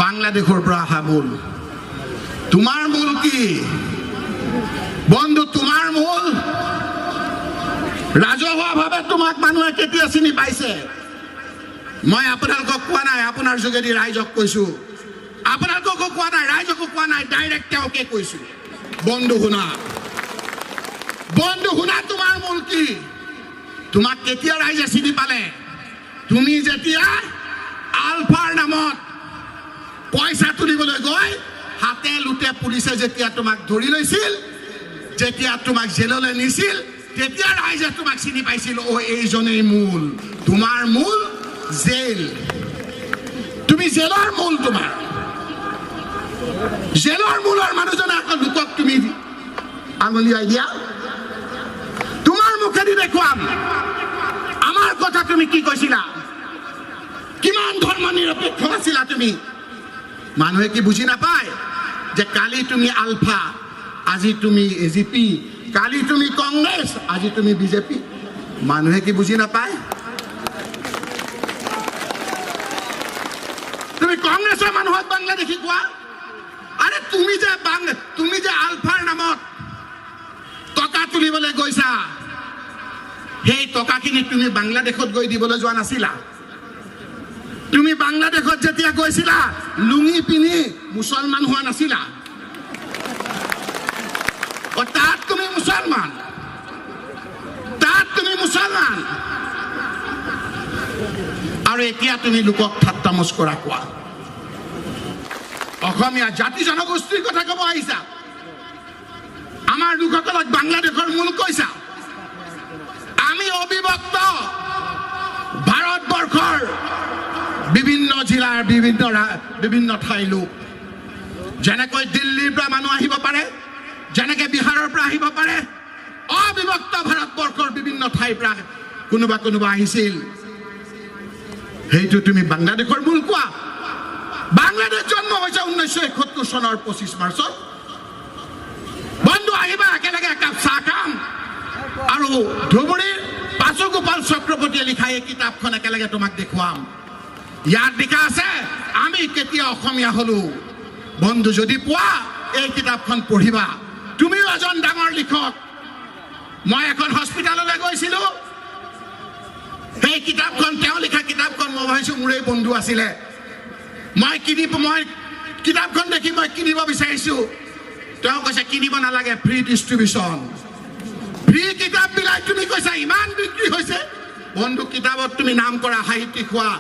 বাংলাদেশৰ পৰা অহা মূল তোমাৰ মূল কি বন্ধু তোমাৰ মূল ৰাজহুৱাভাৱে তোমাক মানুহে কেতিয়া চিনি পাইছে মই আপোনালোকক কোৱা নাই আপোনাৰ যোগেদি ৰাইজক কৈছো আপোনালোকক কোৱা নাই ৰাইজক কোৱা নাই ডাইৰেক্ট তেওঁকে কৈছো বন্ধু শুনা তোমাৰ মূল কি তোমাক কেতিয়া ৰাইজে চিনি পালে তুমি যেতিয়া আলফাৰ নামত পইচা তুলিবলৈ গৈ হাতে লুটে পুলিচে যেতিয়া তোমাক ধৰি লৈছিল যেতিয়া তোমাক জেললৈ নিছিল তেতিয়া ৰাইজে তোমাক চিনি পাইছিল ও এইজনেই মূল তোমাৰ মূল জেল তুমি জেলৰ মূল তোমাৰ জেলৰ মূলৰ মানুহজনে আকৌ লোকক তুমি আঙুলিয়াই দিয়া তোমাৰ মুখেদি দেখুৱাম আমাৰ কথা তুমি কি কৈছিলা কিমান ধৰ্ম নিৰপেক্ষ আছিলা তুমি মানুহে কি বুজি নাপায় যে কালি তুমি আলফা আজি তুমি এজিপি কালি তুমি কংগ্ৰেছ আজি তুমি বিজেপি মানুহে কি বুজি নাপায় তুমি কংগ্ৰেছৰ মানুহক বাংলাদেশী কোৱা আৰে তুমি যে আলফাৰ নামত টকা তুলিবলৈ গৈছা সেই টকাখিনি তুমি বাংলাদেশত গৈ দিবলৈ যোৱা নাছিলা তুমি বাংলাদেশত যেতিয়া গৈছিলা লুঙি পিনি মুছলমান হোৱা নাছিলা তাত তুমি মুছলমান আৰু এতিয়া তুমি লোকক ঠাট্টা মস্কৰা কোৱা অসমীয়া জাতি জনগোষ্ঠীৰ কথা ক'ব আহিছা আমাৰ লোকসকলক বাংলাদেশৰ মূল কৈছা আমি অবিভক্ত ভাৰতবৰ্ষৰ বিভিন্ন জিলাৰ বিভিন্ন ঠাইৰ লোক যেনেকৈ দিল্লীৰ পৰা মানুহ আহিব পাৰে যেনেকৈ বিহাৰৰ পৰা আহিব পাৰে অবিভক্ত ভাৰতবৰ্ষৰ বিভিন্ন ঠাইৰ পৰা কোনোবা আহিছিল সেইটো তুমি বাংলাদেশৰ মূল কোৱা বাংলাদেশ জন্ম হৈছে 1971 চনৰ 25 মাৰ্চত বন্ধু আহিবা একেলগে একাপ চাহ খাম আৰু ধুবুৰীৰ পাঁচগোপাল চক্ৰৱৰ্তীয়ে লিখা এই কিতাপখন একেলগে তোমাক দেখুৱাম ইয়াত লিখা আছে আমি কেতিয়া অসমীয়া হলো বন্ধু যদি পোৱা এই কিতাপখন পঢ়িবা তুমিও এজন ডাঙৰ লিখক মই এখন হস্পিটাললৈ গৈছিলো এই কিতাপখন তেওঁ লিখা কিতাপখন মই ভাবিছো মোৰে বন্ধু আছিলে মই কিতাপখন দেখি মই কিনিব বিচাৰিছো তেওঁ কৈছে কিনিব নালাগে ফ্ৰী ডিষ্ট্ৰিবিউচন ফ্ৰী কিতাপ বিলাক তুমি কৈছা ইমান বিক্ৰী হৈছে বন্ধু কিতাপত তুমি নাম কৰা সাহিত্যিক হোৱা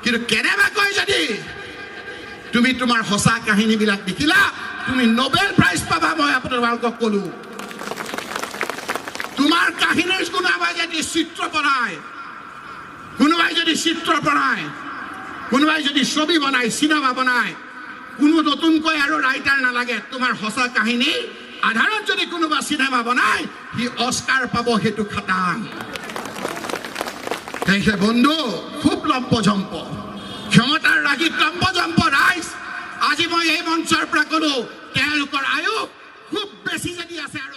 কিন্তু কেনেবাকৈ যদি তুমি তোমাৰ সঁচা কাহিনীবিলাক লিখিলা তুমি নোবেল প্ৰাইজ পাবা মই আপোনালোকক ক'লো তোমাৰ কাহিনীৰ কোনোবাই যদি চিত্ৰ বনায় কোনোবাই যদি ছবি বনায় চিনেমা বনায় কোনো নতুনকৈ আৰু ৰাইটাৰ নালাগে তোমাৰ সঁচা কাহিনী আধাৰত যদি কোনোবা চিনেমা বনায় সি অস্কাৰ পাব সেইটো খাটাং সেই বন্ধু খুব লম্পজম্প ক্ষমতাৰ ৰাগিত লম্পজম্প ৰাইজ আজি মই এই মঞ্চৰ পৰা ক'লো তেওঁলোকৰ আয়ুস খুব বেছি যদি আছে আৰু